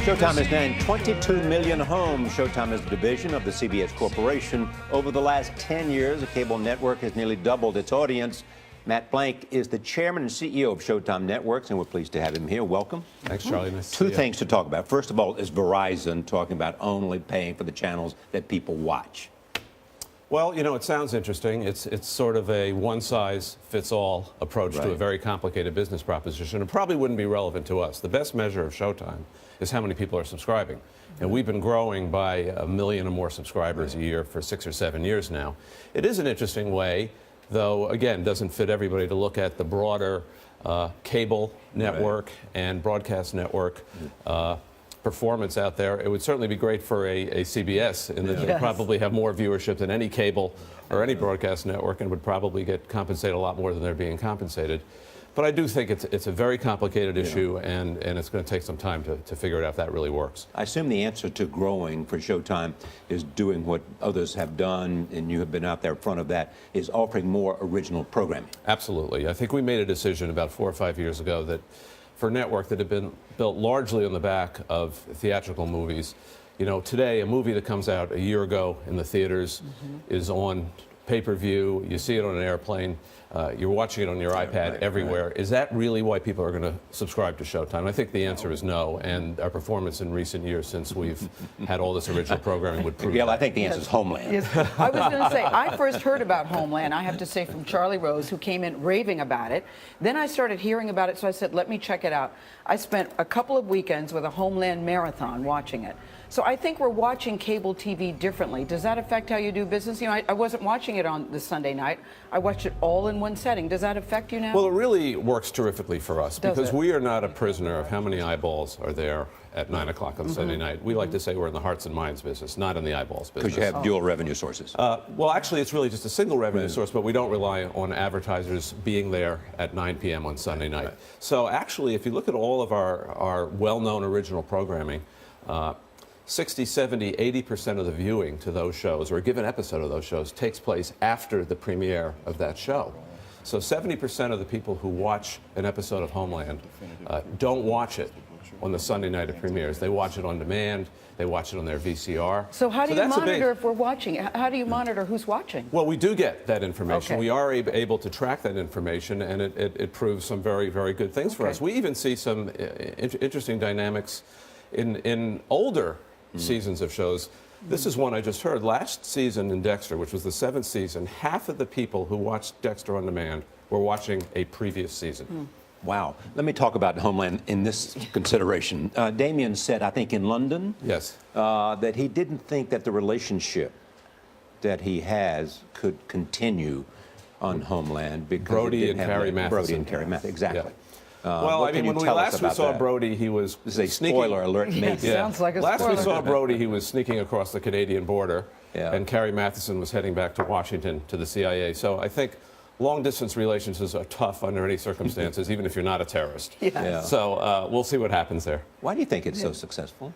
Showtime has named 22 million homes. Showtime is a division of the CBS Corporation. Over the last 10 years, the cable network has nearly doubled its audience. Matt Blank is the chairman and CEO of Showtime Networks, and we're pleased to have him here. Welcome. Thanks, Charlie. Nice to Two see you. things to talk about. First of all, is Verizon talking about only paying for the channels that people watch? Well, you know, it sounds interesting. It's sort of a one-size-fits-all approach to a very complicated business proposition. It probably wouldn't be relevant to us. The best measure of Showtime is how many people are subscribing. And we've been growing by 1 million or more subscribers a year for 6 or 7 years now. It is an interesting way, though, again, doesn't fit everybody, to look at the broader cable network and broadcast network performance out there. It would certainly be great for a CBS in that they probably have more viewership than any cable or any broadcast network and would probably get compensated a lot more than they're being compensated. But I do think it's a very complicated issue, and it's going to take some time to figure out if that really works. I assume the answer to growing for Showtime is doing what others have done, and you have been out there in front of that, is offering more original programming. Absolutely. I think we made a decision about 4 or 5 years ago that for a network that had been built largely on the back of theatrical movies, you know, today a movie that comes out a year ago in the theaters is on pay-per-view, you see it on an airplane, you're watching it on your iPad everywhere. Is that really why people are going to subscribe to Showtime? I think the answer is no, and our performance in recent years since we've had all this original programming would prove Gail, that. I think the answer is Homeland. Yes. I was going to say, I first heard about Homeland, I have to say, from Charlie Rose, who came in raving about it. Then I started hearing about it, so I said, let me check it out. I spent a couple of weekends with a Homeland marathon watching it. So I think we're watching cable TV differently. Does that affect how you do business? You know, I wasn't watching it on the Sunday night. I watched it all in one setting. Does that affect you now? Well, it really works terrifically for us because we are not a prisoner of how many eyeballs are there at 9 o'clock on Sunday night. We like to say we're in the hearts and minds business, not in the eyeballs business. Because you have dual revenue sources. Well, actually, it's really just a single revenue source, but we don't rely on advertisers being there at 9 p.m. on Sunday night. So actually, if you look at all of our well-known original programming, 60, 70, 80% of the viewing to those shows, or a given episode of those shows, takes place after the premiere of that show. So 70% of the people who watch an episode of Homeland don't watch it on the Sunday night it premieres. They watch it on demand. They watch it on their VCR. So how do you monitor if we're watching? How do you monitor who's watching? Well, we do get that information. Okay. We are able to track that information, and it proves some very, very good things for us. We even see some interesting dynamics in older seasons of shows. This is one I just heard. Last season in Dexter, which was the 7th season, half of the people who watched Dexter on demand were watching a previous season. Wow. Let me talk about Homeland in this consideration. Damien said, I think in London, that he didn't think that the relationship that he has could continue on Homeland because Brody and Carrie Mathison. Brody and Carrie Mathison, exactly. Yeah. Well, I mean, when we last saw Brody, he was This is a sneaking. spoiler alert, maybe. Sounds like a Last spoiler. we saw Brody, he was sneaking across the Canadian border, and Carrie Mathison was heading back to Washington to the CIA. So I think long-distance relationships are tough under any circumstances, even if you're not a terrorist. So we'll see what happens there. Why do you think it's so successful?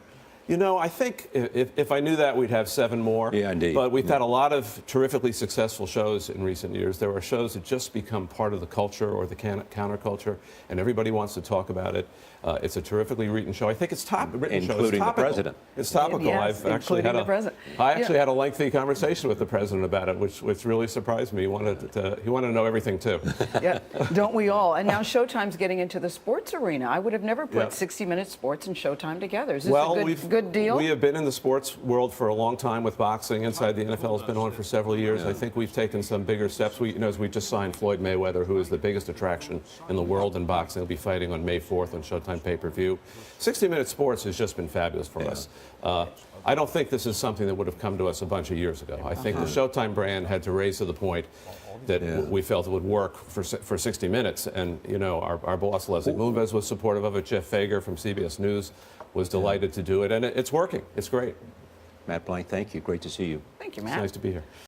You know, I think if I knew that, we'd have 7 more. Yeah, indeed. But we've had a lot of terrifically successful shows in recent years. There are shows that just become part of the culture or the counterculture, and everybody wants to talk about it. It's a terrifically written show. I think it's including the president. It's topical. Yes, I've actually had had a lengthy conversation with the president about it, which really surprised me. He wanted to know everything too. Yeah, don't we all? And now Showtime's getting into the sports arena. I would have never put 60 Minutes sports and Showtime together. Is this a good deal? We have been in the sports world for a long time with boxing. Inside the NFL has been on for several years. I think we've taken some bigger steps. We just signed Floyd Mayweather, who is the biggest attraction in the world in boxing. He'll be fighting on May 4th on Showtime pay-per-view. 60 Minutes sports has just been fabulous for us. I don't think this is something that would have come to us a bunch of years ago. I think the Showtime brand had to raise to the point that we felt it would work for 60 Minutes. And, you know, our boss, Leslie Moonves, was supportive of it. Jeff Fager from CBS News was delighted to do it. And it's working. It's great. Matt Blank, thank you. Great to see you. Thank you, Matt. It's nice to be here.